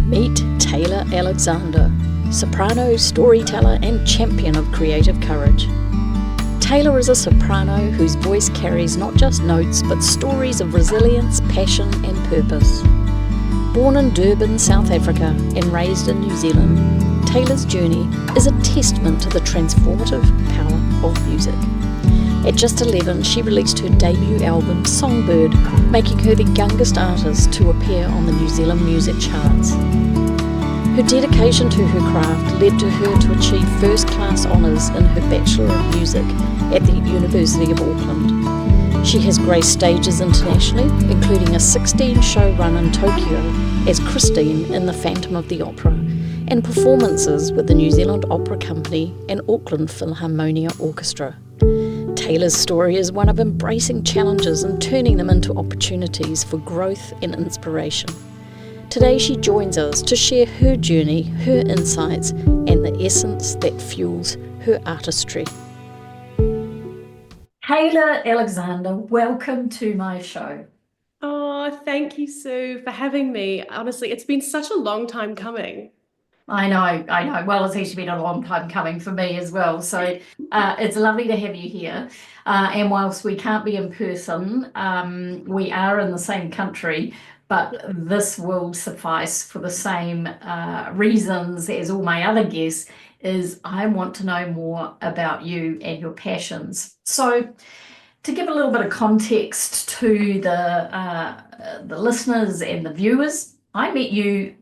Meet Tayla Alexander, soprano, storyteller, and champion of creative courage. Tayla is a soprano whose voice carries not just notes but stories of resilience, passion, and purpose. Born in Durban, South Africa, and raised in New Zealand, Tayla's journey is a testament to the transformative power of music. At just 11, she released her debut album, Songbird, making her the youngest artist to appear on the New Zealand music charts. Her dedication to her craft led to her to achieve first-class honours in her Bachelor of Music at the University of Auckland. She has graced stages internationally, including a 16-show run in Tokyo as Christine in The Phantom of the Opera, and performances with the New Zealand Opera Company and Auckland Philharmonia Orchestra. Tayla's story is one of embracing challenges and turning them into opportunities for growth and inspiration. Today she joins us to share her journey, her insights, and the essence that fuels her artistry. Tayla Alexander, welcome to my show. Oh, thank you, Sue, for having me. Honestly, it's been such a long time coming. I know. Well, it's actually been a long time coming for me as well. So it's lovely to have you here. And whilst we can't be in person, we are in the same country, but this will suffice for the same reasons as all my other guests, is I want to know more about you and your passions. So to give a little bit of context to the listeners and the viewers, I met you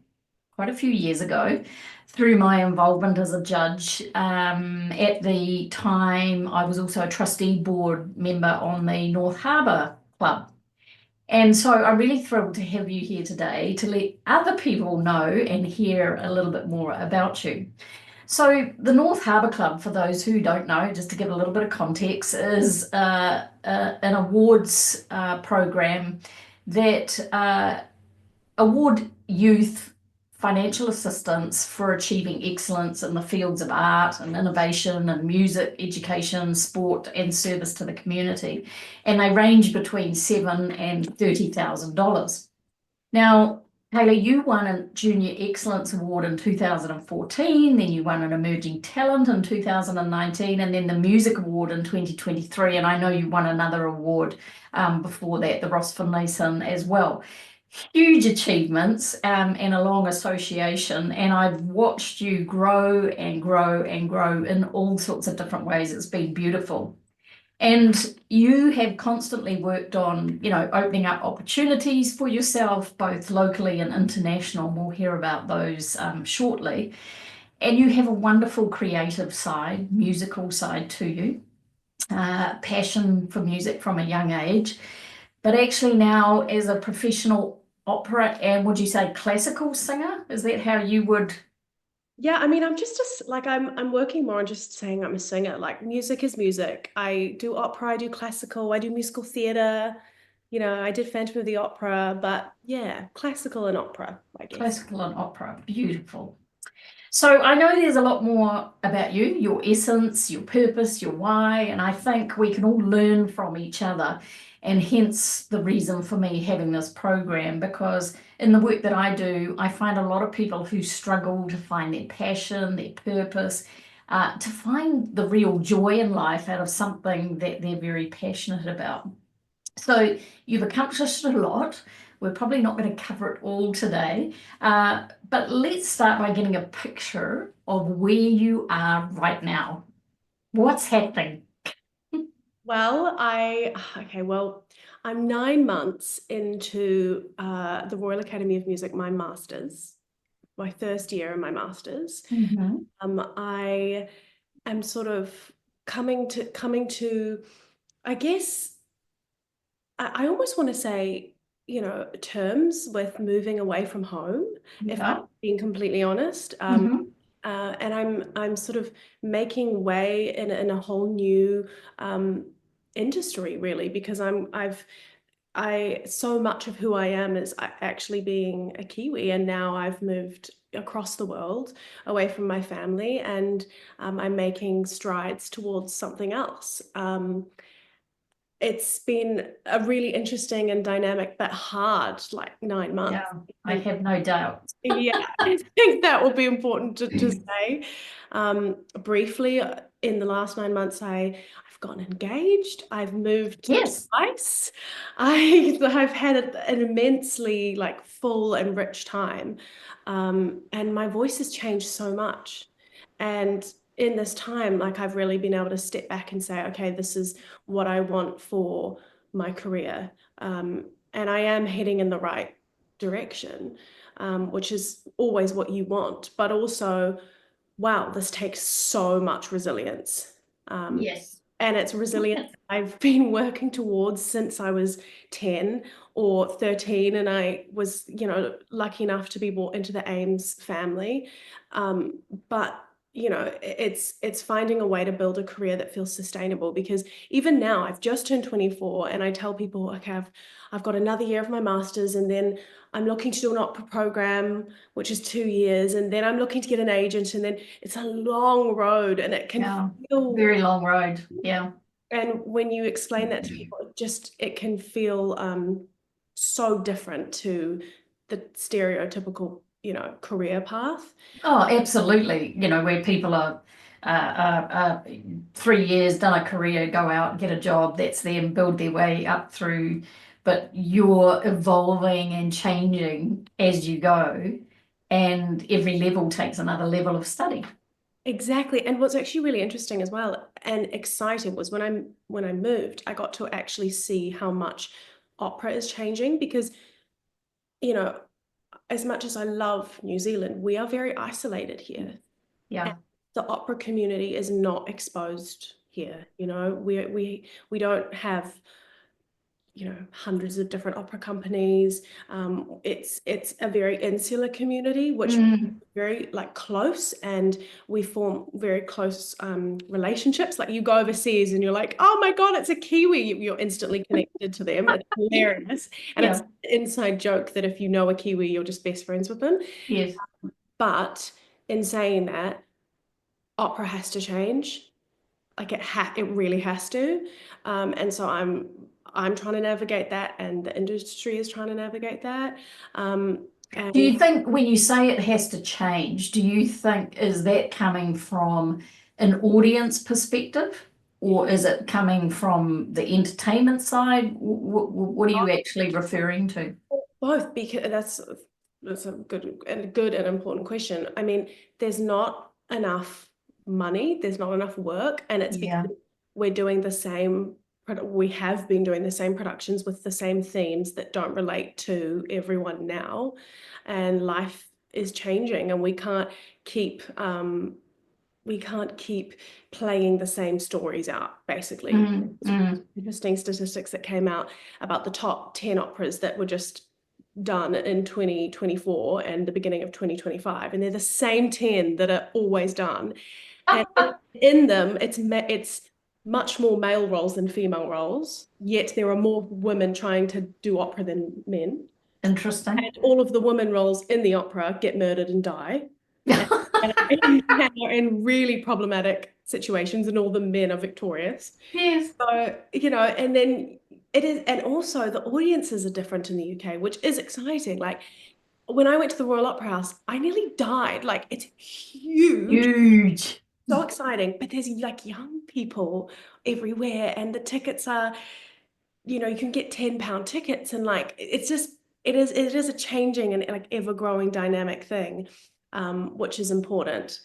quite a few years ago through my involvement as a judge. At the time, I was also a trustee board member on the North Harbour Club. And so I'm really thrilled to have you here today to let other people know and hear a little bit more about you. So the North Harbour Club, for those who don't know, just to give a little bit of context, is an awards program that award youth financial assistance for achieving excellence in the fields of art and innovation and music, education, sport, and service to the community. And they range between $7,000 and $30,000. Now, Tayla, you won a Junior Excellence Award in 2014, then you won an Emerging Talent in 2019, and then the Music Award in 2023. And I know you won another award before that, the Ross Finlayson as well. Huge achievements and a long association, and I've watched you grow and grow and grow in all sorts of different ways. It's been beautiful. And you have constantly worked on, opening up opportunities for yourself, both locally and international. We'll hear about those shortly. And you have a wonderful creative side, musical side to you, passion for music from a young age. But actually now as a professional opera and would you say classical singer? Is that how you would? Yeah, I mean, I'm I'm working more on just saying I'm a singer. Like, music is music. I do opera, I do classical, I do musical theatre. I did Phantom of the Opera, but yeah, classical and opera, I guess. Classical and opera, beautiful. So I know there's a lot more about you, your essence, your purpose, your why, and I think we can all learn from each other. And hence the reason for me having this program, because in the work that I do, I find a lot of people who struggle to find their passion, their purpose, to find the real joy in life out of something that they're very passionate about. So you've accomplished a lot. We're probably not going to cover it all today, but let's start by getting a picture of where you are right now. What's happening? Well, I'm 9 months into the Royal Academy of Music, my master's, my first year in my master's. I am sort of coming to, I guess, I almost want to say, terms with moving away from home, if I'm being completely honest. And I'm sort of making way in a whole new industry, really, because so much of who I am is actually being a Kiwi, and now I've moved across the world away from my family, and I'm making strides towards something else. it's been a really interesting and dynamic but hard like 9 months. Yeah, I have no doubt. Yeah, I think that will be important to say. Briefly, in the last 9 months, I've gotten engaged. I've moved Yes. twice. I've had an immensely like full and rich time, and my voice has changed so much. And in this time, like I've really been able to step back and say, okay, this is what I want for my career, and I am heading in the right direction, which is always what you want, but also, wow, this takes so much resilience. Um, Yes. and it's resilience I've been working towards since I was 10 or 13, and I was, lucky enough to be brought into the Ames family. But it's finding a way to build a career that feels sustainable, because even now I've just turned 24 and I tell people, okay, I've got another year of my master's, and then I'm looking to do an opera program, which is 2 years, and then I'm looking to get an agent, and then it's a long road, and it can Yeah, feel, very long road. Yeah. and when you explain that to people, it can feel so different to the stereotypical, career path. Oh, absolutely. Where people are 3 years, done a career, go out, get a job, that's them, build their way up through. But you're evolving and changing as you go, and every level takes another level of study. Exactly. And what's actually really interesting as well and exciting was when I moved, I got to actually see how much opera is changing, because, you know, as much as I love New Zealand, we are very isolated here. And Yeah. the opera community is not exposed here. We don't have, hundreds of different opera companies. It's a very insular community, which Mm, very like close, and we form very close relationships. Like you go overseas and you're like, oh my God, it's a Kiwi. You're instantly connected to them. It's hilarious. And it's yeah. an inside joke that if you know a Kiwi, you're just best friends with them. Yes. But in saying that, opera has to change. Like it really has to. And so I'm trying to navigate that, and the industry is trying to navigate that. Do And you think when you say it has to change, do you think is that coming from an audience perspective, or is it coming from the entertainment side? What are you actually referring to? both, because that's a good and important question. I mean, there's not enough money, there's not enough work, and it's Yeah. because we're doing the same. We have been doing the same productions with the same themes that don't relate to everyone now, and life is changing, and we can't keep playing the same stories out, basically. Mm, mm. Interesting statistics that came out about the top 10 operas that were just done in 2024 and the beginning of 2025, and they're the same 10 that are always done. And in them, it's much more male roles than female roles, yet there are more women trying to do opera than men. Interesting. And all of the women roles in the opera get murdered and die, and are in really problematic situations, and all the men are victorious. Yes. So, and then it is, and also the audiences are different in the UK, which is exciting. Like when I went to the Royal Opera House, I nearly died. Like it's huge, Huge. so exciting, but there's like young people everywhere, and the tickets are, you can get £10 tickets, and like it's just it is a changing and like ever-growing dynamic thing, which is important.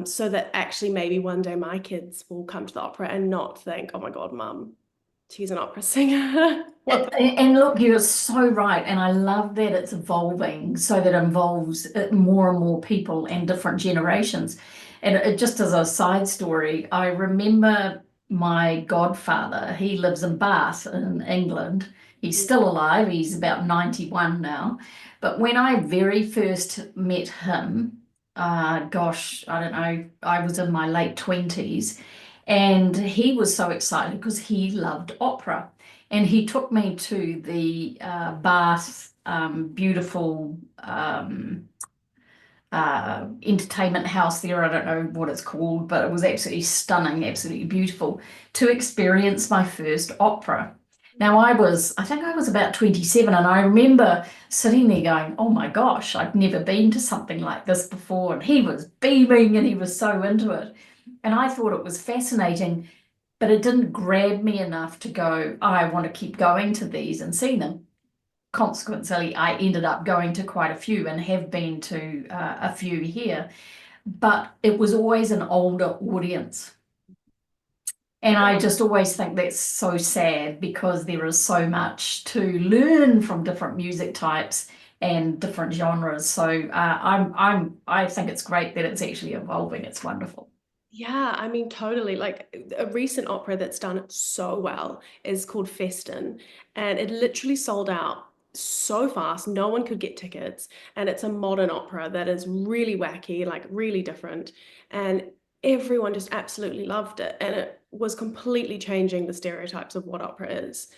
So that actually maybe one day my kids will come to the opera and not think, oh my God, mum, she's an opera singer. What And look, you're so right. And I love that it's evolving so that it involves more and more people and different generations. And just as a side story, I remember my godfather, he lives in Bath in England. He's still alive, he's about 91 now. But when I very first met him, gosh, I don't know, I was in my late 20s, and he was so excited because he loved opera. And he took me to the Bath beautiful entertainment house there. I don't know what it's called, but it was absolutely stunning, absolutely beautiful, to experience my first opera. Now I think I was about 27, and I remember sitting there going, oh my gosh, I've never been to something like this before. And he was beaming and he was so into it. And I thought it was fascinating, but it didn't grab me enough to go, I want to keep going to these and seeing them. Consequently, I ended up going to quite a few and have been to a few here, but it was always an older audience. And I just always think that's so sad because there is so much to learn from different music types and different genres. So I think it's great that it's actually evolving. It's wonderful. Yeah, I mean, totally. Like a recent opera that's done it so well is called Festin, and it literally sold out so fast. No one could get tickets, and it's a modern opera that is really wacky, like really different, and everyone just absolutely loved it, and it was completely changing the stereotypes of what opera is.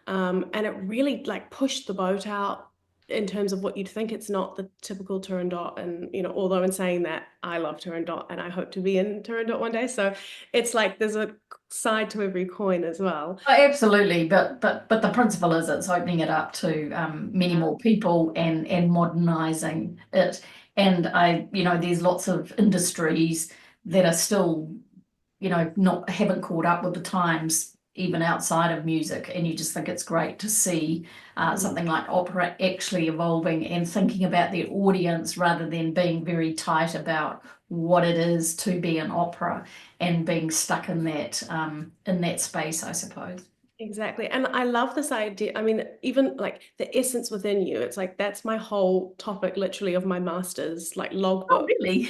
And it really like pushed the boat out in terms of what you'd think. It's not the typical Turandot. And, although in saying that, I love Turandot and I hope to be in Turandot one day. So it's like there's a side to every coin as well. Oh, absolutely, but the principle is it's opening it up to many more people and modernizing it. And there's lots of industries that are still, not haven't caught up with the times, even outside of music. And you just think it's great to see something like opera actually evolving and thinking about the audience rather than being very tight about what it is to be an opera and being stuck in that space, I suppose. Exactly. And I love this idea. I mean, even like the essence within you, it's like that's my whole topic literally of my master's like Oh, logbook. really?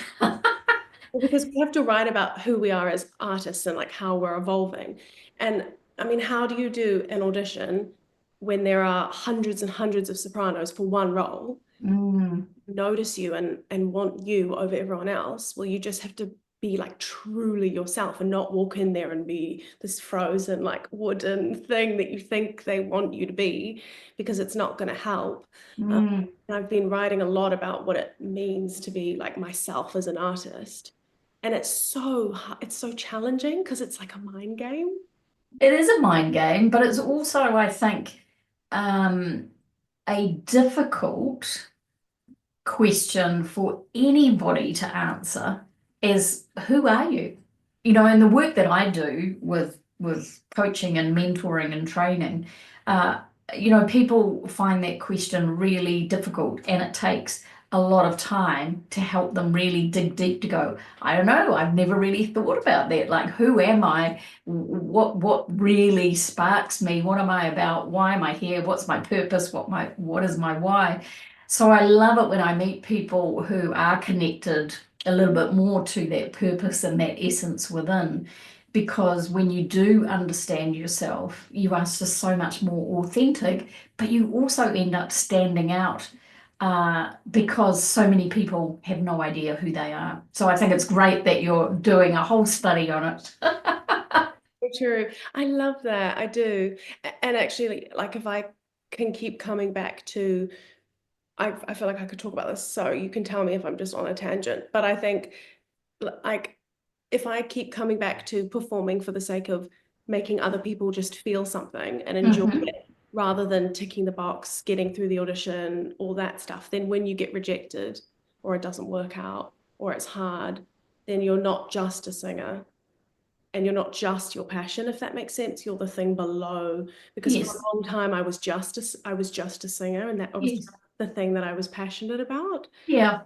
Because we have to write about who we are as artists and like how we're evolving. And I mean, how do you do an audition when there are hundreds and hundreds of sopranos for one role, Mm, notice you and want you over everyone else? Well, you just have to be like truly yourself and not walk in there and be this frozen like wooden thing that you think they want you to be, because it's not going to help. mm. And I've been writing a lot about what it means to be like myself as an artist. And it's so challenging because it's like a mind game. It is a mind game, but it's also, I think, um, a difficult question for anybody to answer is who are you? And the work that I do with coaching and mentoring and training, uh, people find that question really difficult, and it takes a lot of time to help them really dig deep to go, I don't know, I've never really thought about that. Like, who am I? What really sparks me? What am I about? Why am I here? What's my purpose? What is my why? So I love it when I meet people who are connected a little bit more to that purpose and that essence within, because when you do understand yourself, you are just so much more authentic, but you also end up standing out because so many people have no idea who they are. So I think it's great that you're doing a whole study on it. True. I love that. I do. And actually, like if I can keep coming back to, I feel like I could talk about this, so you can tell me if I'm just on a tangent. But I think like if I keep coming back to performing for the sake of making other people just feel something and enjoy Mhm. it rather than ticking the box, getting through the audition, all that stuff, then when you get rejected or it doesn't work out or it's hard, then you're not just a singer and you're not just your passion, if that makes sense. You're the thing below. Because for Yes, a long time I was just a singer, and that was yes, the thing that I was passionate about. yeah.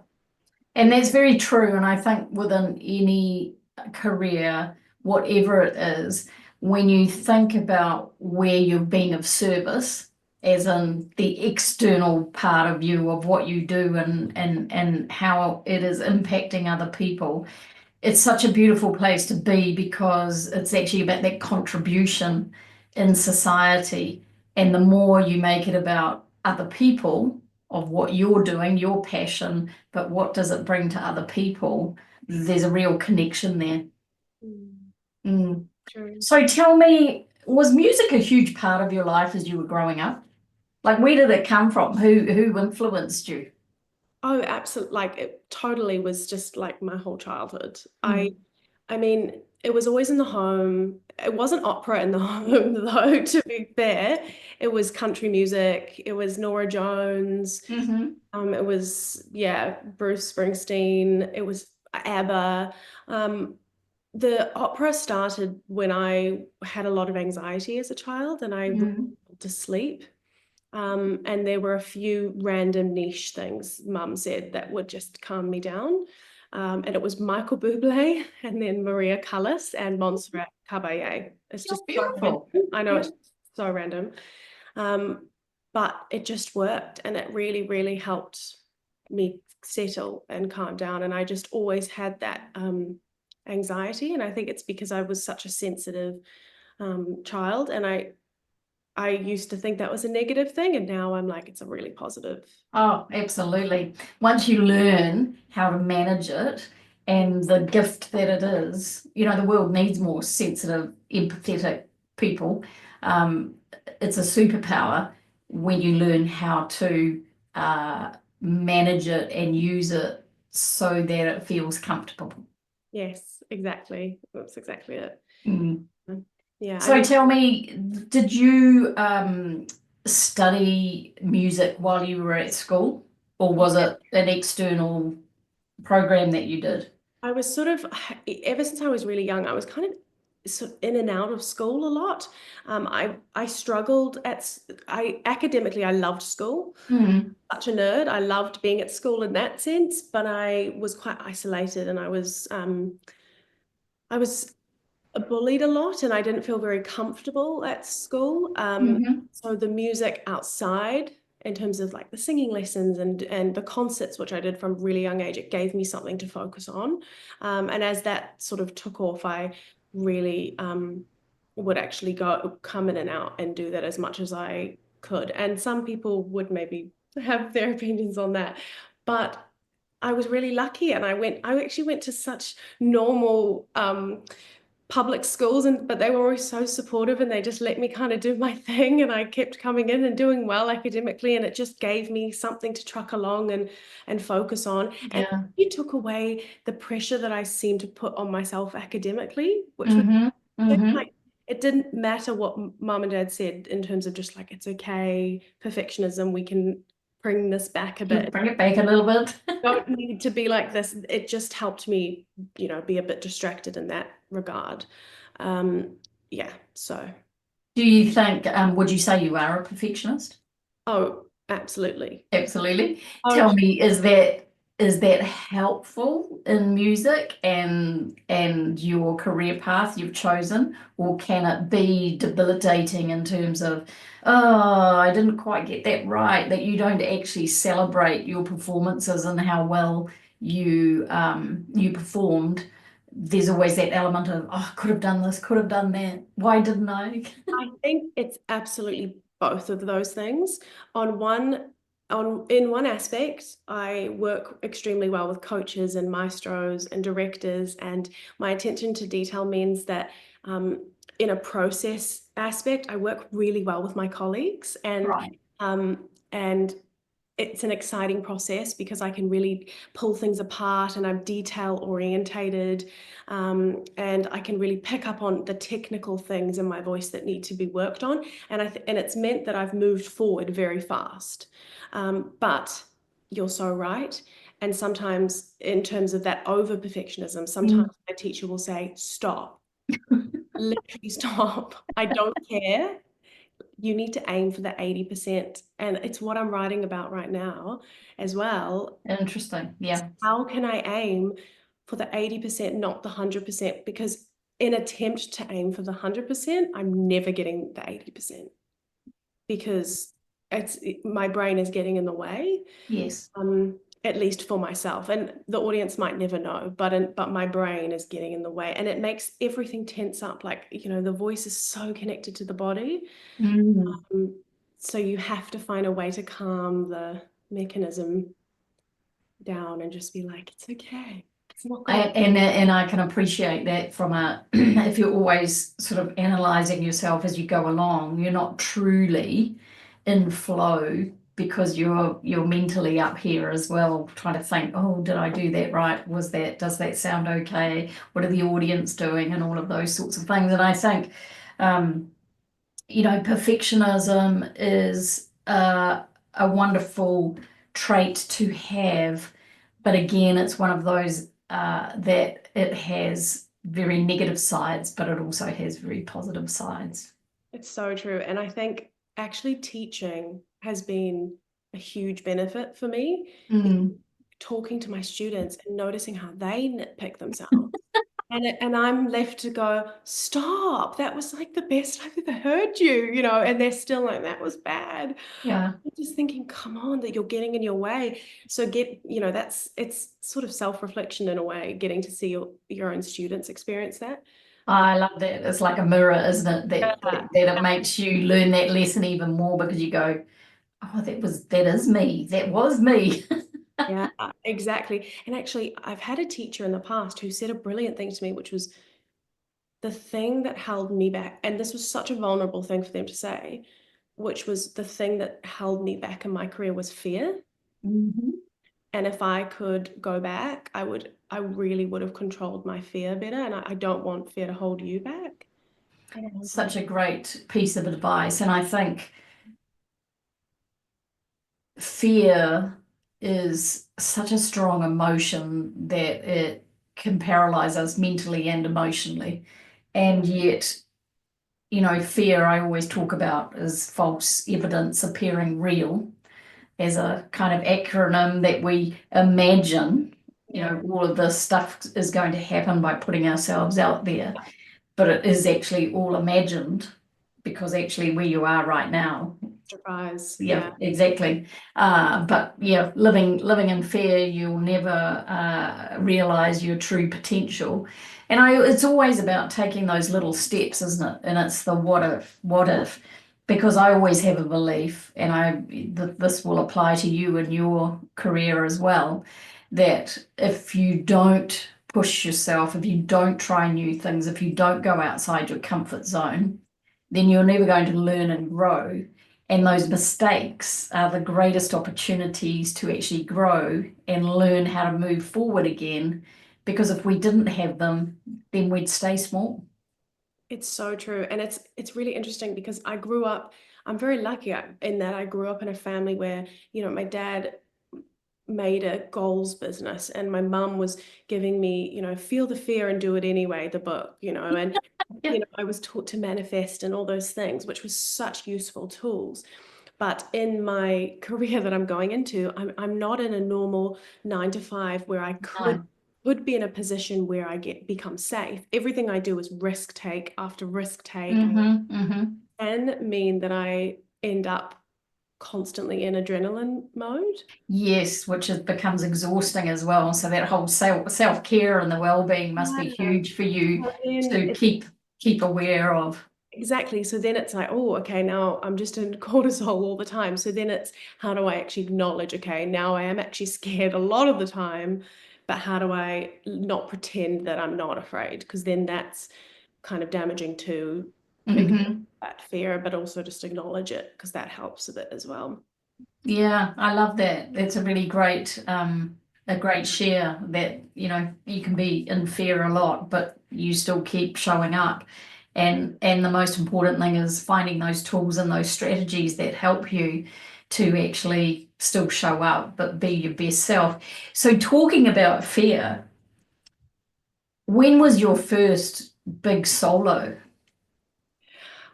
And And that's very true. And I think within any career, whatever it is, when you think about where you've been of service, as in the external part of you of what you do and how it is impacting other people, it's such a beautiful place to be because it's actually about that contribution in society. And the more you make it about other people, of what you're doing, your passion, but what does it bring to other people, there's a real connection there. mm, Mm. true. So tell me, was music a huge part of your life as you were growing up? Like, where did it come from? Who influenced you? Oh, absolutely. Like it totally was just like my whole childhood. Mm. I mean, it was always in the home. It wasn't opera in the home, though, to be fair. It was country music. It was Nora Jones. Mm-hmm. It was, yeah, Bruce Springsteen. It was ABBA. Um, the opera started when I had a lot of anxiety as a child and I really Mm. wanted to sleep. And there were a few random niche things mum said that would just calm me down. And it was Michael Bublé and then Maria Callas and Montserrat Caballé. It's Oh, just so random. beautiful. I know Yeah. it's so random. Um, but it just worked and it really, really helped me settle and calm down. And I just always had that anxiety. And I think it's because I was such a sensitive child and I used to think that was a negative thing, and now I'm like, it's a really positive. Oh, absolutely. Once you learn how to manage it and the gift that it is, the world needs more sensitive, empathetic people. Um, it's a superpower when you learn how to manage it and use it so that it feels comfortable. Yes, exactly. That's exactly it. Mm. Yeah, I So mean, tell me, did you study music while you were at school, or was it an external program that you did? I was sort of, ever since I was really young, I was kind of sort of in and out of school a lot. I struggled I academically, I loved school. Mm, Such a nerd. I loved being at school in that sense, but I was quite isolated and I was bullied a lot and I didn't feel very comfortable at school. hmm. So the music outside, in terms of like the singing lessons and the concerts, which I did from a really young age, it gave me something to focus on. And as that sort of took off, I really would actually come in and out and do that as much as I could. And some people would maybe have their opinions on that, but I was really lucky and I actually went to such normal public schools and but they were always so supportive and they just let me kind of do my thing and I kept coming in and doing well academically and it just gave me something to truck along and focus on and Yeah. it took away the pressure that I seemed to put on myself academically, which was Hmm. Hmm. like it didn't matter what mum and dad said in terms of just like it's okay, perfectionism, we can bring this back a bit, Bring it back a little bit. don't need to be like this. It just helped me, be a bit distracted in that regard. Um, yeah, so Do you think, would you say you are a perfectionist? oh, absolutely. Absolutely. Oh, Tell me, is that helpful in music and your career path you've chosen, or can it be debilitating in terms of, oh, I didn't quite get that right, that you don't actually celebrate your performances and how well you performed? There's always that element of, oh, could have done this, could have done that. Why didn't I? I think it's absolutely both of those things. On one, in one aspect, I work extremely well with coaches and maestros and directors, and my attention to detail means that in a process aspect, I work really well with my colleagues, Right. and it's an exciting process because I can really pull things apart and I'm detail orientated, and I can really pick up on the technical things in my voice that need to be worked on. And it's meant that I've moved forward very fast. But you're so right. And sometimes, in terms of that over perfectionism, sometimes my teacher will say, "Stop, literally stop. I don't care. You need to aim for the 80%." And it's what I'm writing about right now as well. Interesting. Yeah. How can I aim for the 80%, not the 100%? Because in attempt to aim for the 100%, I'm never getting the 80% because my brain is getting in the way, Yes. at least for myself. And the audience might never know, but my brain is getting in the way and it makes everything tense up. Like, the voice is so connected to the body. Mm. Um, so you have to find a way to calm the mechanism down and just be like, it's okay. It's not gonna. And I can appreciate that from a if you're always sort of analyzing yourself as you go along, you're not truly in flow because you're mentally up here as well, trying to think, oh, did I do that right? Does that sound okay? What are the audience doing? And all of those sorts of things. And I think, um, perfectionism is a wonderful trait to have, but again, it's one of those that it has very negative sides, but it also has very positive sides. It's so true. And I think actually teaching has been a huge benefit for me, Mm, talking to my students and noticing how they nitpick themselves. And I'm left to go, stop, that was like the best I've ever heard you, and they're still like, that was bad. yeah. I'm just thinking, come on, that you're getting in your way. So it's sort of self-reflection in a way, getting to see your own students experience that. I love that. It's like a mirror, isn't it? That it makes you learn that lesson even more because you go, oh, that is me. That was me. Yeah, exactly. And actually, I've had a teacher in the past who said a brilliant thing to me, which was the thing that held me back. And this was such a vulnerable thing for them to say, which was the thing that held me back in my career was fear. Mhm. And if I could go back, I really would have controlled my fear better. And I don't want fear to hold you back. And I was Such like, a great piece of advice. And I think fear is such a strong emotion that it can paralyze us mentally and emotionally. And yet, fear I always talk about is false evidence appearing real as a kind of acronym that we imagine, yeah, all of this stuff is going to happen by putting ourselves out there, but it is actually all imagined because actually where you are right now. surprise. Yeah, Yeah. exactly. But yeah, living in fear, you'll never realize your true potential. And it's always about taking those little steps, isn't it? And it's the what if, because I always have a belief, and this will apply to you in your career as well, that if you don't push yourself, if you don't try new things, if you don't go outside your comfort zone, then you're never going to learn and grow. And those mistakes are the greatest opportunities to actually grow and learn how to move forward again. Because if we didn't have them, then we'd stay small. It's so true. And it's really interesting because I'm very lucky in that I grew up in a family where, my dad made a goals business and my mum was giving me, Feel the Fear and Do It Anyway, the book, and Yeah. I was taught to manifest and all those things, which was such useful tools. But in my career that I'm going into, I'm not in a normal 9 to 5 where I No. could be in a position where become safe. Everything I do is risk take after risk take, Mm-hmm. and mean that I end up constantly in adrenaline mode. Yes, becomes exhausting as well. So that whole self-care and the well-being must be Yeah. huge for you So then to it's keep aware of. exactly. So then it's like, oh, okay, now I'm just in cortisol all the time. So then it's how do I actually acknowledge, okay, now I am actually scared a lot of the time, but how do I not pretend that I'm not afraid? Because then that's kind of damaging to ignore Hmm. that fear, but also just acknowledge it because that helps a bit as well. Yeah, I love that. That's a great share that, you can be in fear a lot, but you still keep showing up. And the most important thing is finding those tools and those strategies that help you to actually still show up, but be your best self. So talking about fear, when was your first big solo?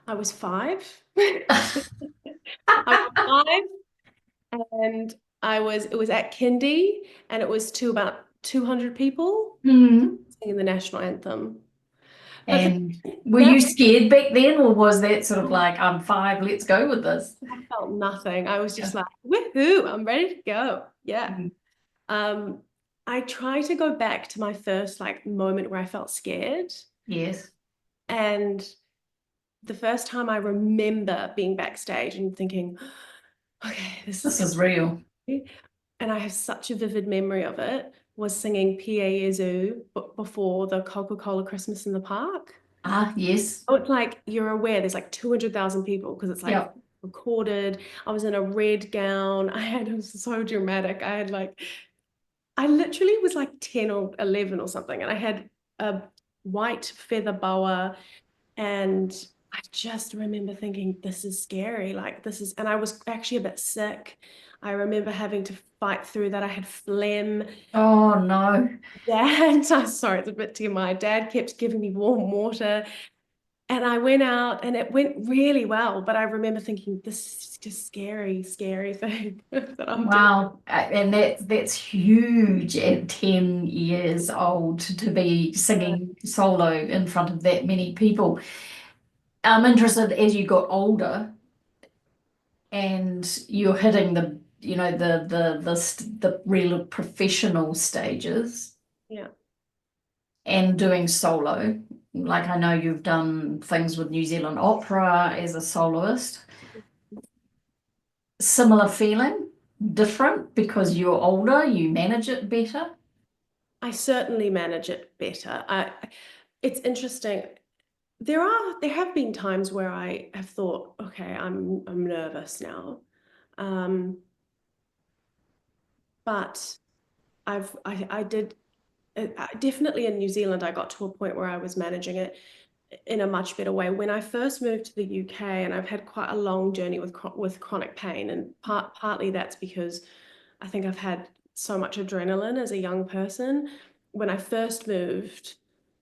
I was 5. I was 5 and it was at kindy and it was to about 200 people Hmm. singing the national anthem. But And were that you scared back then, or was that sort of like, I'm 5, let's go with this? I felt nothing. I was Yeah. just like, woohoo, I'm ready to go. Yeah. Mm. Um, I try to go back to my first like moment where I felt scared. Yes, And the first time I remember being backstage and thinking, okay, this is this is real. scary. And I have such a vivid memory of it, was singing Pia Yezu before the Coca-Cola Christmas in the Park. Ah, yes. Oh, it's like you're aware there's like 200,000 people because it's like Yeah. recorded. I was in a red gown. It was so dramatic. I literally was like 10 or 11 or something, and I had a white feather boa, and I just remember thinking, this is scary. Like, and I was actually a bit sick. I remember having to fight through that. I had phlegm. Oh no. Dad, I'm sorry, it's a bit too my dad kept giving me warm water. And I went out and it went really well. But I remember thinking, this is just scary, scary thing that I'm doing. Wow. And that's huge at 10 years old to be singing solo in front of that many people. I'm interested as you got older and you're hitting the, the real professional stages Yeah. and doing solo. Like I know you've done things with New Zealand Opera as a soloist. Similar feeling, different because you're older, you manage it better. I certainly manage it better. It's interesting. There have been times where I have thought, okay, I'm nervous now. Um, but I did definitely in New Zealand, I got to a point where I was managing it in a much better way. When I first moved to the UK, and I've had quite a long journey with chronic pain, and partly that's because I think I've had so much adrenaline as a young person. When I first moved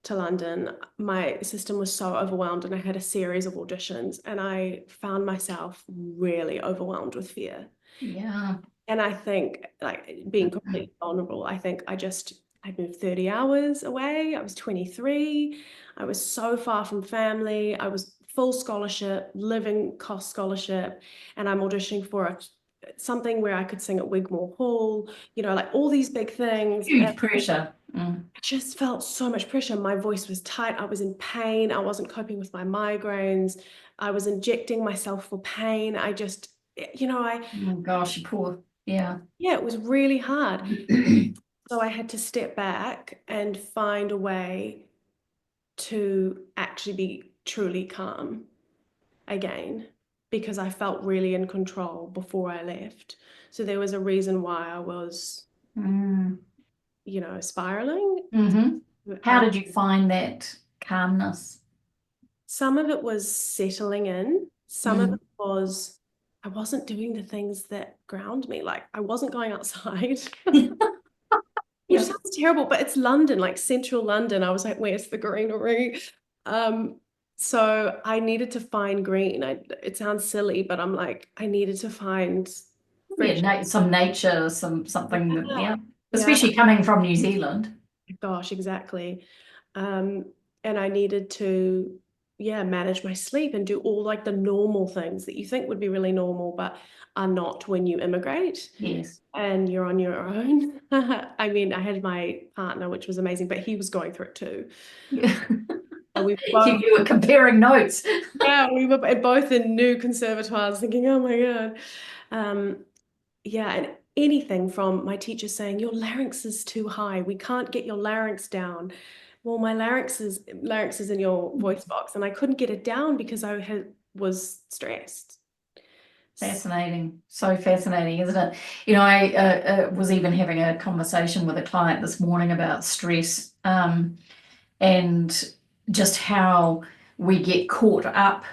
to London, my system was so overwhelmed, and I had a series of auditions, and I found myself really overwhelmed with fear. Yeah. And I think, like, being completely vulnerable, I moved 30 hours away. I was 23. I was so far from family. I was full scholarship, living cost scholarship, and I'm auditioning for something where I could sing at Wigmore Hall, like all these big things. And Huge pressure. Mm. I just felt so much pressure. My voice was tight. I was in pain. I wasn't coping with my migraines. I was injecting myself for pain. Oh gosh, you poor. Yeah. Yeah, it was really hard. So I had to step back and find a way to actually be truly calm again, because I felt really in control before I left. So there was a reason why I was, Mm. spiraling. Hmm. How Um, did you find that calmness? some of it was settling in. Some of Mm. it was I wasn't doing the things that ground me. Like, I wasn't going outside. Which Yeah. sounds terrible, but it's London, like central London. I was like, where's the greenery? Um, so I needed to find green. It sounds silly, but I'm like, I needed to find Yeah, fresh. some nature, something that, Yeah, yeah. yeah, Especially coming from New Zealand. gosh, exactly. Um, and I needed to, yeah, manage my sleep and do all like the normal things that you think would be really normal, but are not when you immigrate Yes. and you're on your own. I mean, I had my partner, which was amazing, but he was going through it too. Yeah. And we You, both, you were comparing notes. yeah, we were both in new conservatoires thinking, oh my God. Um, yeah, and anything from my teacher saying, your larynx is too high. We can't get your larynx down. Well, my larynx is in your voice box, and I couldn't get it down because was stressed. Fascinating. So fascinating, isn't it? I was even having a conversation with a client this morning about stress, and just how we get caught up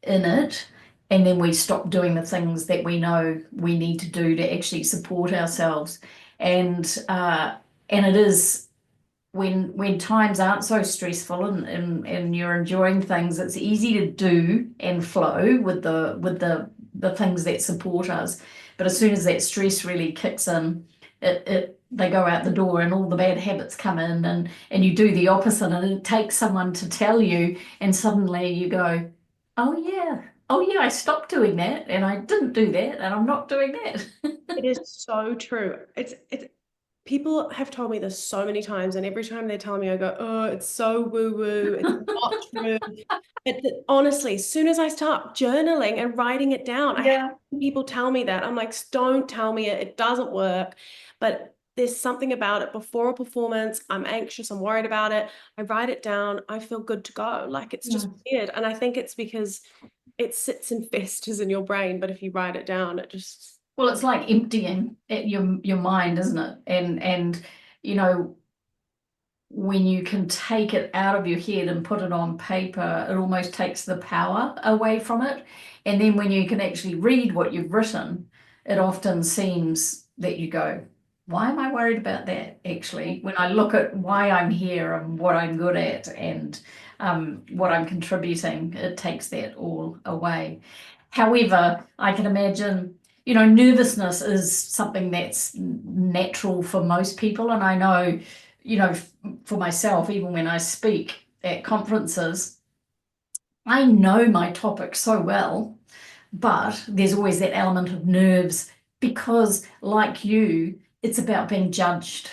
in it and then we stop doing the things that we know we need to do to actually support ourselves. And it is when times aren't so stressful and you're enjoying things, it's easy to do and flow with the things that support us. But as soon as that stress really kicks in, it they go out the door and all the bad habits come in and you do the opposite and it takes someone to tell you and suddenly you go, oh yeah, I stopped doing that and I didn't do that and I'm not doing that. It is so true. It's people have told me this so many times, and every time they tell me, I go, oh, it's so woo-woo, it's not true. Honestly, as soon as I start journaling and writing it down, I have Yeah. people tell me that. I'm like, don't tell me it doesn't work. But there's something about it before a performance. I'm anxious, I'm worried about it. I write it down, I feel good to go. Like, it's just Yeah. weird. And I think it's because it sits and festers in your brain, but if you write it down, it just Well, it's like emptying your mind, isn't it? And you know, when you can take it out of your head and put it on paper, it almost takes the power away from it. And then when you can actually read what you've written, it often seems that you go, why am I worried about that? Actually, when I look at why I'm here and what I'm good at and what I'm contributing, it takes that all away. However, I can imagine, nervousness is something that's natural for most people. And I know, for myself, even when I speak at conferences, I know my topic so well, but there's always that element of nerves because, like you, it's about being judged.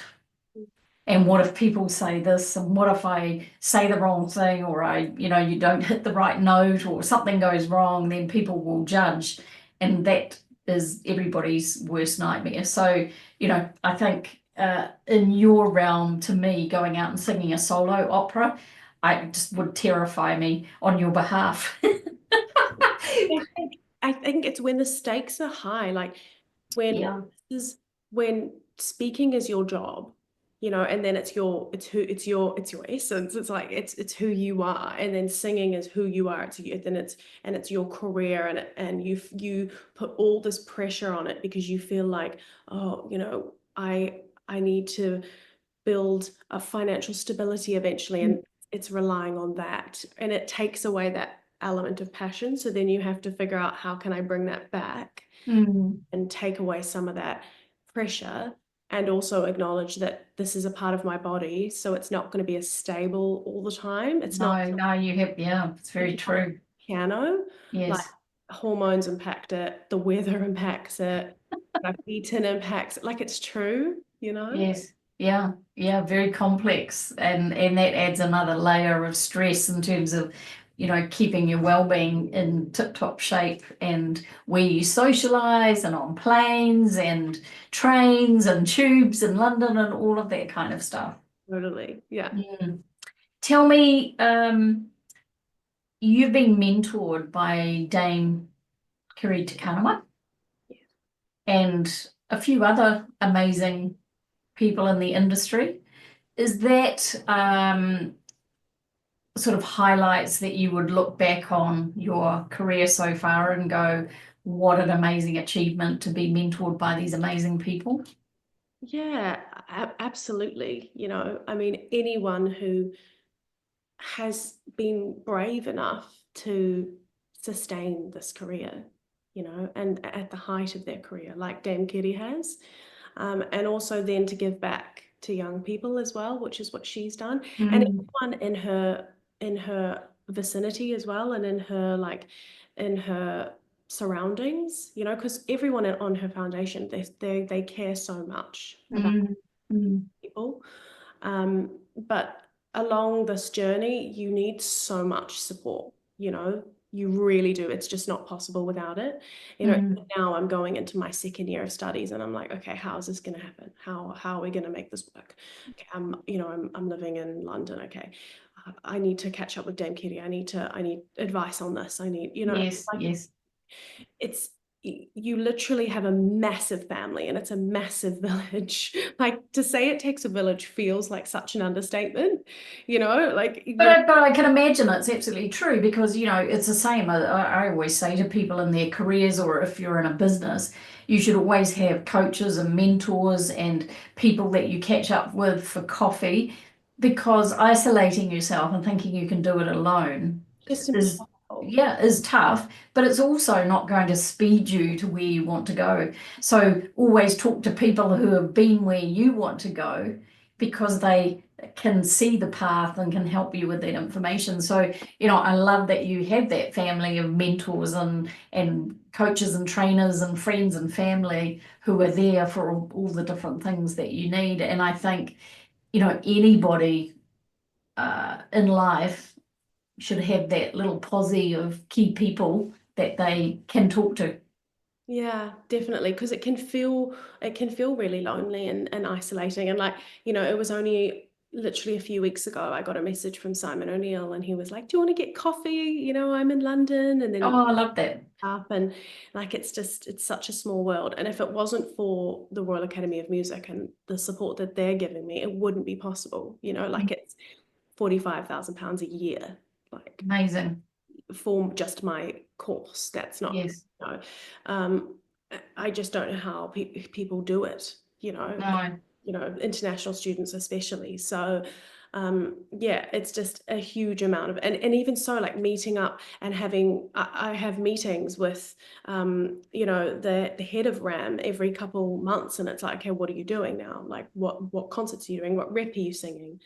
And what if people say this? And what if I say the wrong thing, or you don't hit the right note, or something goes wrong, then people will judge. And that is everybody's worst nightmare. So, I think in your realm, to me, going out and singing a solo opera, I just would terrify me on your behalf. I think it's when the stakes are high, like when Yeah. when speaking is your job, and then it's your essence. It's like it's who you are, and then singing is who you are. It's your career, and you put all this pressure on it because you feel like, oh, I need to build a financial stability eventually, and it's relying on that, and it takes away that element of passion. So then you have to figure out, how can I bring that back Mm. and take away some of that pressure, and also acknowledge that this is a part of my body, so it's not going to be as stable all the time. It's not No, no, yeah, it's very like true. piano, like Yes. hormones impact it, the weather impacts it, my eating impacts it. Like, it's true. Yes, yeah, yeah, very complex, and that adds another layer of stress in terms of, keeping your well-being in tip-top shape, and where you socialize, and on planes and trains and tubes in London and all of that kind of stuff. Totally. Yeah. Mm. Tell me, you've been mentored by Dame Kiri Te Kanawa and a few other amazing people in the industry. Is that sort of highlights that you would look back on your career so far and go, what an amazing achievement to be mentored by these amazing people? Yeah, absolutely. I mean, anyone who has been brave enough to sustain this career, and at the height of their career, like Dame Kitty has, and also then to give back to young people as well, which is what she's done, and Mm, everyone in her vicinity as well, and in her surroundings, because everyone on her foundation, they care so much about mm, mm, people. But along this journey, you need so much support, you really do. It's just not possible without it. mm. Now I'm going into my second year of studies, and I'm like, okay, how is this going to happen? How are we going to make this work? Okay, I'm living in London. Okay, I need to catch up with Dame Kitty. I need advice on this. I need, Yes, like, yes. it's you literally have a massive family, and it's a massive village. Like, to say it takes a village feels like such an understatement, like But I can imagine it's absolutely true because, it's the same. I always say to people in their careers, or if you're in a business, you should always have coaches and mentors and people that you catch up with for coffee, because isolating yourself and thinking you can do it alone just is, impossible. yeah, is tough, but it's also not going to speed you to where you want to go. So always talk to people who have been where you want to go, because they can see the path and can help you with that information. So, I love that you have that family of mentors and coaches and trainers and friends and family who are there for all the different things that you need. And I think, anybody in life should have that little posse of key people that they can talk to. Yeah, definitely, because it can feel really lonely and isolating. And, like, it was only literally a few weeks ago, I got a message from Simon O'Neill, and he was like, "Do you want to get coffee? You know, I'm in London." And then Oh, I love that. up, and like it's such a small world. And if it wasn't for the Royal Academy of Music and the support that they're giving me, it wouldn't be possible. You know, like it's £45,000 a year, like Amazing. for just my course. That's not, Yes. you know, um, I just don't know how people do it. No. International students especially. So yeah, it's just a huge amount of, and even so, like meeting up and having, I have meetings with the head of RAM every couple months, and it's like, okay, what are you doing now? Like what concerts are you doing? What rep are you singing?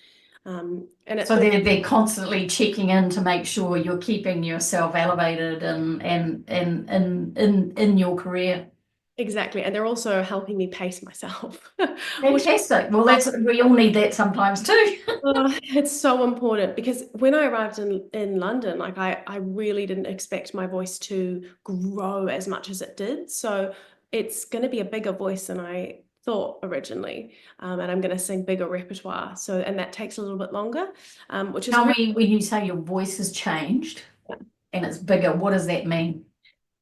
And it's So all they're constantly checking in to make sure you're keeping yourself elevated and in your career. exactly, and they're also helping me pace myself, which Fantastic. Well, we all need that sometimes too. it's so important, because when I arrived in London, like I really didn't expect my voice to grow as much as it did. So it's going to be a bigger voice than I thought originally, and I'm going to sing bigger repertoire. So, and that takes a little bit longer, which is Tell really, me when you say your voice has changed and it's bigger, what does that mean?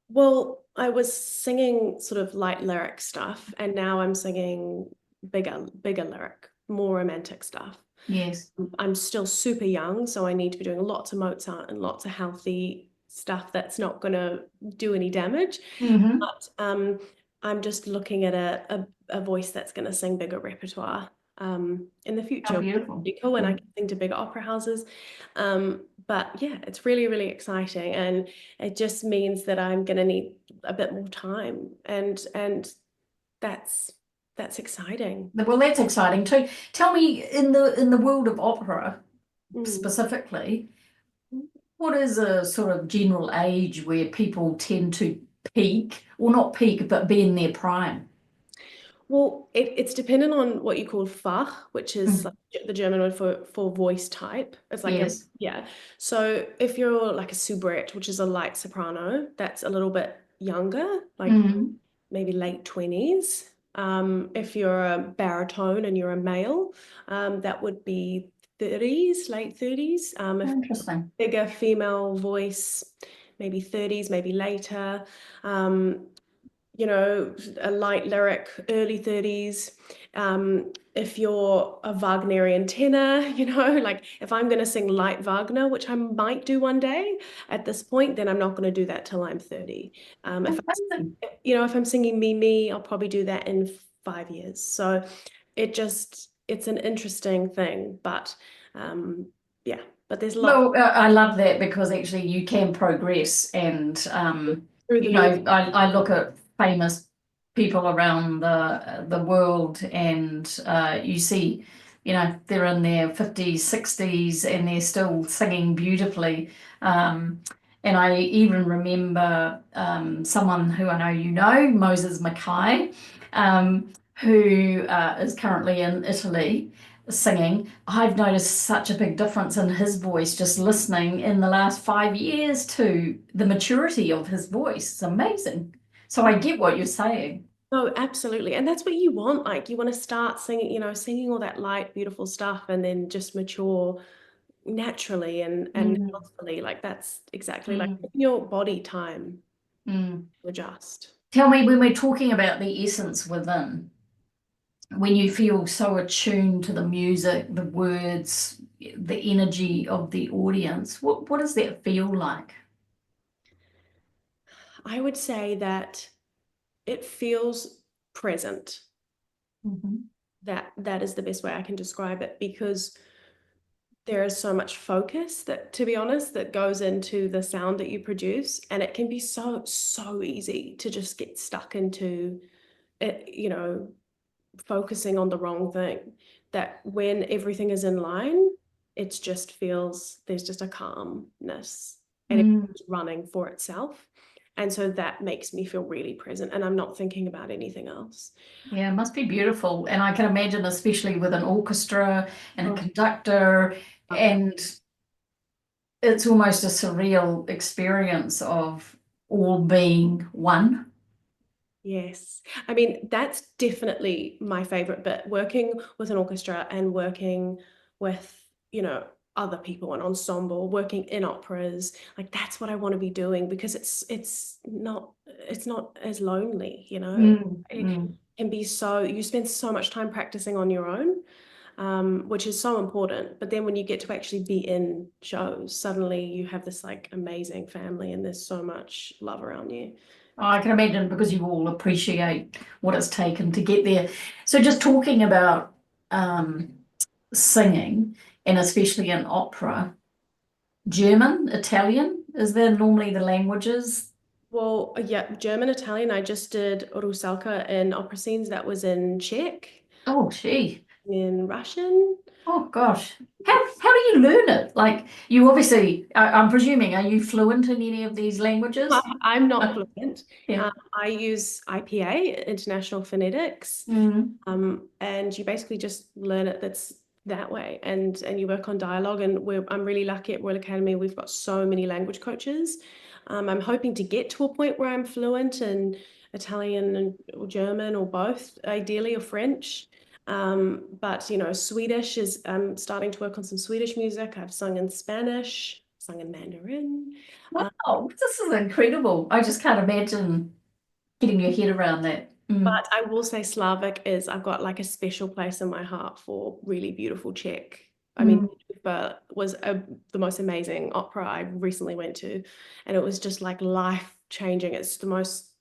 well, I was singing sort of light lyric stuff, and now I'm singing bigger lyric, more romantic stuff. Yes. I'm still super young, so I need to be doing lots of Mozart and lots of healthy stuff that's not going to do any damage. Mm-hmm. But I'm just looking at a voice that's going to sing bigger repertoire in the How future. beautiful. Pretty cool, and I can sing to bigger opera houses. But yeah, it's really, really exciting, and it just means that I'm going to need a bit more time, and that's exciting. Well, that's exciting too. Tell me, in the world of opera Mm. specifically, what is a sort of general age where people tend to peak, or not peak, but be in their prime? Well, it's dependent on what you call Fach, which is Mm. like the German word for voice type. It's like Yes. yeah. So if you're like a soubrette, which is a light soprano, that's a little bit younger, like Mm. maybe late 20s. If you're a baritone and you're a male, that would be 30s, late 30s. If Interesting. bigger female voice, maybe 30s, maybe later. Um, a light lyric, early 30s. If you're a Wagnerian tenor, like if I'm going to sing light Wagner, which I might do one day at this point, then I'm not going to do that till I'm 30. If Amazing. if I'm singing Me, I'll probably do that in 5 years. So it's an interesting thing, but yeah, but there's lots Well, I love that because actually you can progress and through the music. I look at famous people around the world and you see, they're in their 50s, 60s and they're still singing beautifully. And I even remember someone who I know Moses Mackay, who is currently in Italy singing. I've noticed such a big difference in his voice just listening in the last 5 years to the maturity of his voice. It's amazing. So I get what you're saying. Oh, absolutely. And that's what you want. Like you want to start singing, singing all that light, beautiful stuff and then just mature naturally and Mm, healthfully. Like that's exactly like mm, your body time mm. to adjust. Tell me, when we're talking about the essence within, when you feel so attuned to the music, the words, the energy of the audience, what does that feel like? I would say that it feels present. Mhm. That is the best way I can describe it, because there is so much focus, that to be honest, that goes into the sound that you produce, and it can be so easy to just get stuck into it, focusing on the wrong thing. That when everything is in line, it's just feels, there's just a calmness, and Mm. it's running for itself, and so that makes me feel really present, and I'm not thinking about anything else. Yeah, it must be beautiful. And I can imagine, especially with an orchestra and a Oh, conductor, love that. and it's almost a surreal experience of all being one. Yes. I mean, that's definitely my favorite bit, working with an orchestra and working with, you know, other people, an ensemble, working in operas. Like that's what I want to be doing, because it's not as lonely, you know. It can be so, you spend so much time practicing on your own, which is so important. But then when you get to actually be in shows, suddenly you have this like amazing family and there's so much love around you. I can imagine, because you all appreciate what it's taken to get there. So just talking about singing, and especially in opera, German, Italian, is there normally the languages? Well, yeah, German, Italian. I just did Rusalka in opera scenes. That was in Czech, Oh, gee. in Russian. Oh, gosh. How do you learn it? Like, you obviously, I'm presuming, are you fluent in any of these languages? I'm not fluent. Yeah. I use IPA, International Phonetics, Mm. and you basically just learn it that way, and you work on dialogue. And I'm really lucky at Royal Academy. We've got so many language coaches. I'm hoping to get to a point where I'm fluent in Italian or German or both, ideally, or French. But you know, Swedish is, I'm starting to work on some Swedish music. I've sung in Spanish, sung in Mandarin. Wow, this is incredible. I just can't imagine getting your head around that. But I will say Slavic is, I've got like a special place in my heart for really beautiful Czech. I mean, Mm. but was the most amazing opera I recently went to, and it was just like life changing. It's the most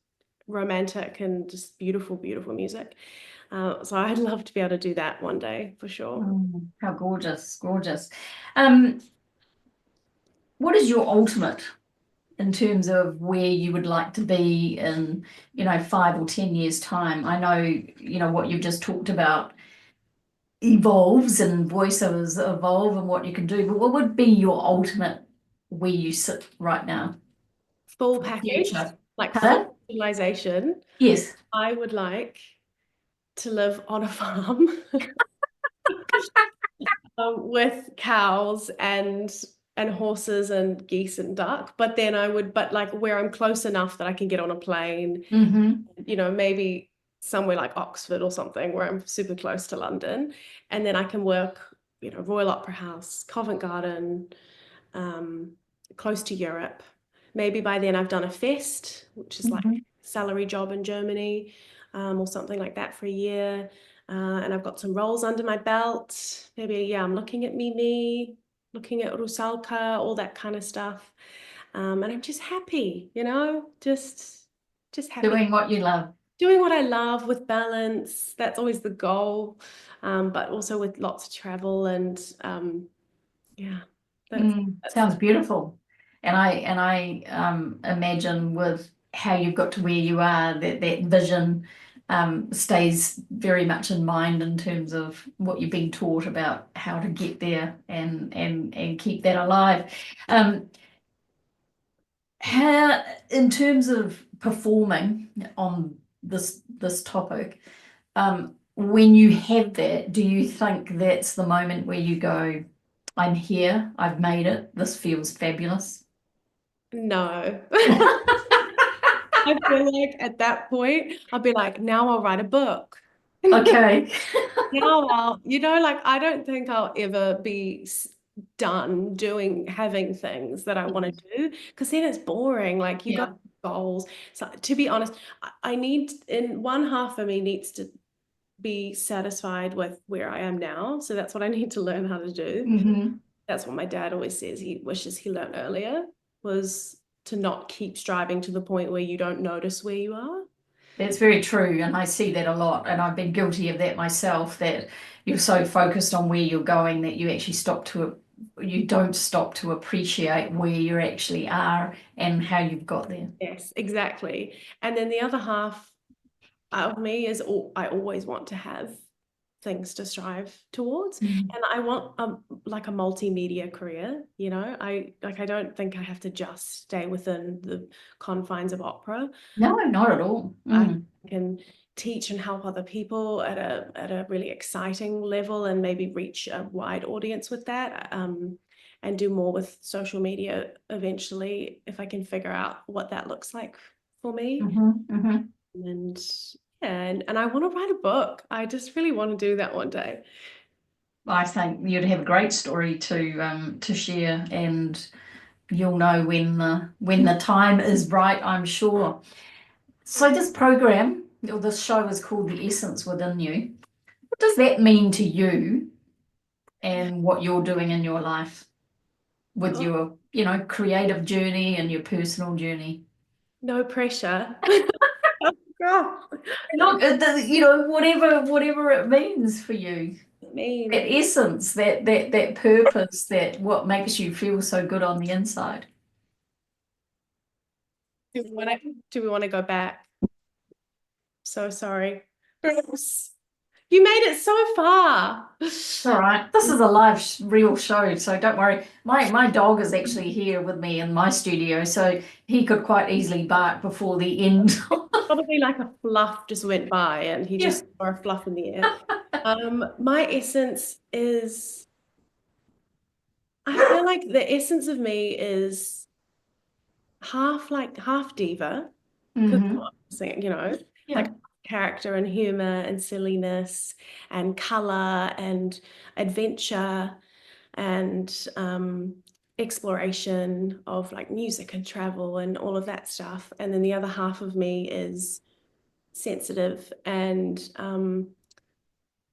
romantic and just beautiful, beautiful music. So I'd love to be able to do that one day for sure. How gorgeous, gorgeous. What is your ultimate in terms of where you would like to be in, 5 or 10 years' time? I know, what you've just talked about evolves and voiceovers evolve and what you can do, but what would be your ultimate where you sit right now Full for the package, future? like Pardon? full civilization. Yes. I would like to live on a farm. With cows and horses and geese and duck. But then but like where I'm close enough that I can get on a plane, Mm-hmm. you know, maybe somewhere like Oxford or something where I'm super close to London. And then I can work, you know, Royal Opera House, Covent Garden, um, close to Europe. Maybe by then I've done a fest, which is like Mm-hmm. salary job in Germany, or something like that for a year. And I've got some roles under my belt. Maybe, yeah, I'm looking at Mimi, looking at Rusalka, all that kind of stuff. And I'm just happy, you know, just happy. Doing what you love. Doing what I love with balance. That's always the goal. But also with lots of travel and yeah, that's Sounds beautiful. And I imagine with how you've got to where you are, that vision stays very much in mind in terms of what you've been taught about how to get there and keep that alive. Um, how, in terms of performing on this topic, when you have that, do you think that's the moment where you go, I'm here, I've made it, this feels fabulous? no. I feel like at that point, I'll be like, now I'll write a book. Okay. Now you know, like I don't think I'll ever be done having things that I want to do, because then it's boring. Like you got Yeah. goals. So to be honest, I need, in one half of me needs to be satisfied with where I am now. So that's what I need to learn how to do. Hmm. That's what my dad always says he wishes he learned earlier, was to not keep striving to the point where you don't notice where you are. That's very true, and I see that a lot, and I've been guilty of that myself, that you're so focused on where you're going that you don't stop to appreciate where you actually are and how you've got there. Yes, exactly. And then the other half of me is I always want to have things to strive towards, Mm. and I want like a multimedia career. You know, I don't think I have to just stay within the confines of opera. No, not at all. I can teach and help other people at a really exciting level, and maybe reach a wide audience with that, and do more with social media eventually, if I can figure out what that looks like for me. Hmm. And yeah, and I want to write a book. I just really want to do that one day. I think you'd have a great story to share, and you'll know when the time is right, I'm sure. So this program or this show is called The Essence Within You. What does that mean to you and what you're doing in your life with Oh, your, creative journey and your personal journey? no pressure. Oh, Look, whatever it means for you. I mean, That essence, that purpose, that what makes you feel so good on the inside. do we want to go back? So sorry. You made it so far. All right, this is a live, real show, so don't worry. My dog is actually here with me in my studio, so he could quite easily bark before the end. Probably like a fluff just went by and he Yeah. just saw a fluff in the air. My essence is, I feel like the essence of me is half diva, because like Yeah. character and humor and silliness and color and adventure and exploration of like music and travel and all of that stuff. And then the other half of me is sensitive and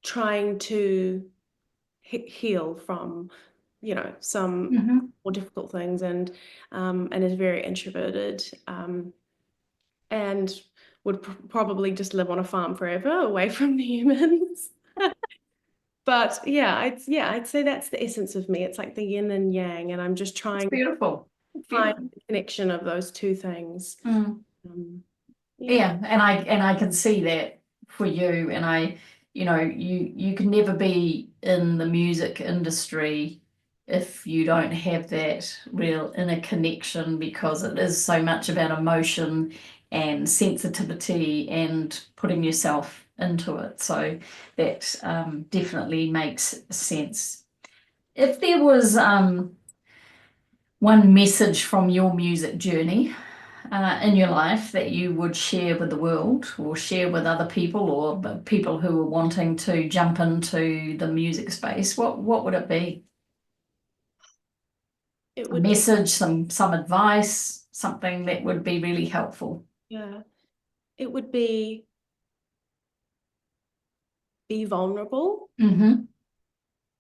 trying to heal from, some Hmm. more difficult things and is very introverted and would probably just live on a farm forever away from the humans. But I'd say that's the essence of me. It's like the yin and yang, and I'm just It's trying to beautiful. It's find beautiful. the connection of those two things. Mm. Yeah. Yeah, and I can see that for you, and you can never be in the music industry if you don't have that real inner connection, because it is so much about emotion and sensitivity and putting yourself into it. So that definitely makes sense. If there was one message from your music journey in your life that you would share with the world or share with other people or people who are wanting to jump into the music space, what would it be? It A would be, message, some advice, something that would be really helpful. yeah, it would be vulnerable, Mm-hmm.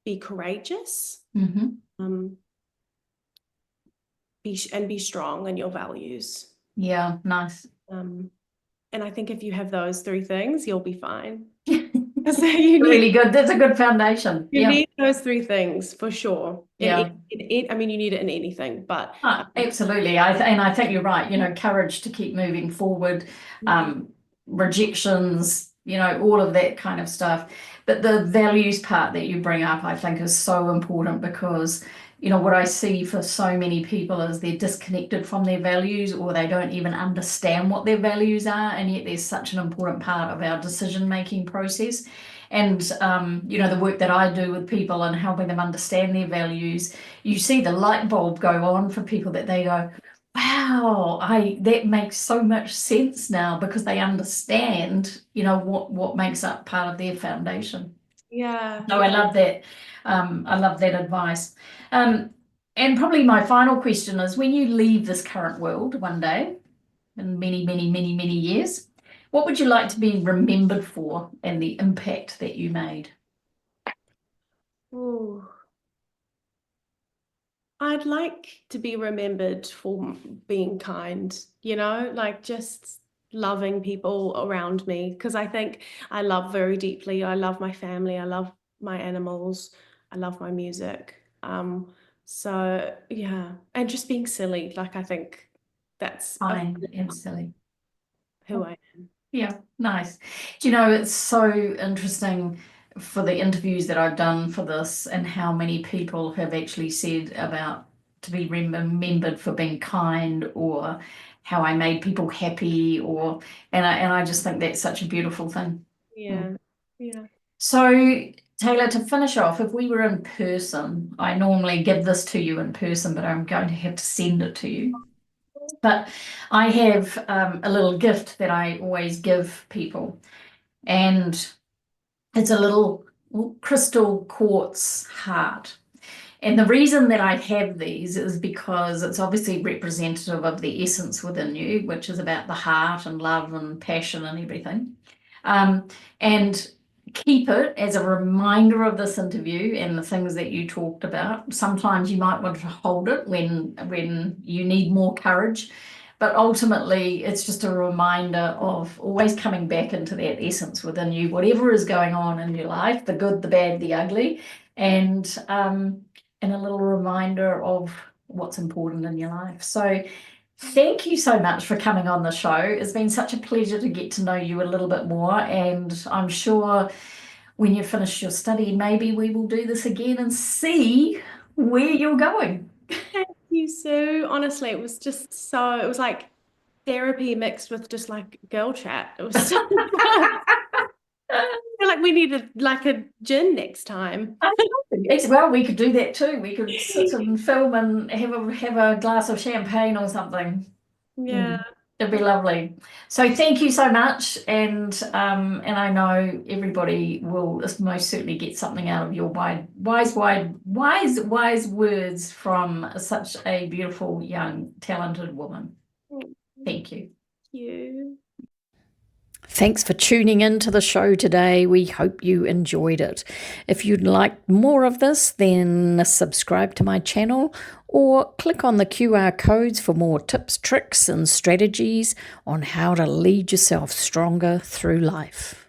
be courageous, Mm-hmm. um, be strong in your values. Yeah, nice. Um, and I think if you have those three things, you'll be fine. So you need Really good. That's a good foundation. you Yeah. need those three things for sure. Yeah. I mean, you need it in anything, but Absolutely. And I think you're right. Courage to keep moving forward, mhm, rejections, all of that kind of stuff. But the values part that you bring up, I think, is so important because, what I see for so many people is they're disconnected from their values, or they don't even understand what their values are. And yet there's such an important part of our decision-making process. And, the work that I do with people and helping them understand their values, you see the light bulb go on for people that they go, wow, that makes so much sense now, because they understand, what makes up part of their foundation. yeah, So I love that. I love that advice. Um, and probably my final question is, when you leave this current world one day, in many, many, many, many years, what would you like to be remembered for and the impact that you made? Ooh. I'd like to be remembered for being kind, like just loving people around me, because I think I love very deeply. I love my family. I love my animals. I love my music. So yeah, and just being silly. Like I think that's Fine and silly. who I am. Yeah, nice. Do you know, it's so interesting for the interviews that I've done for this, and how many people have actually said about to be remembered for being kind, or how I made people happy, and I just think that's such a beautiful thing. Mm. Yeah, yeah. So, Taylor, to finish off, if we were in person, I normally give this to you in person, but I'm going to have to send it to you. But I have a little gift that I always give people, and it's a little crystal quartz heart. And the reason that I have these is because it's obviously representative of the essence within you, which is about the heart and love and passion and everything. And keep it as a reminder of this interview and the things that you talked about. Sometimes you might want to hold it when you need more courage, but ultimately it's just a reminder of always coming back into that essence within you, whatever is going on in your life, the good, the bad, the ugly, and a little reminder of what's important in your life. So thank you so much for coming on the show. It's been such a pleasure to get to know you a little bit more, and I'm sure when you finish your study, maybe we will do this again and see where you're going. Thank you, Sue. Honestly, it was like therapy mixed with just like girl chat. It was so good. I feel like we needed like a gin next time. Well, we could do that too. We could sit and film and have a glass of champagne or something. Yeah. It'd be lovely. So thank you so much, and I know everybody will most certainly get something out of your wise words from such a beautiful, young, talented woman. Thank you. Thank you. Thanks for tuning in to the show today. We hope you enjoyed it. If you'd like more of this, then subscribe to my channel or click on the QR codes for more tips, tricks, and strategies on how to lead yourself stronger through life.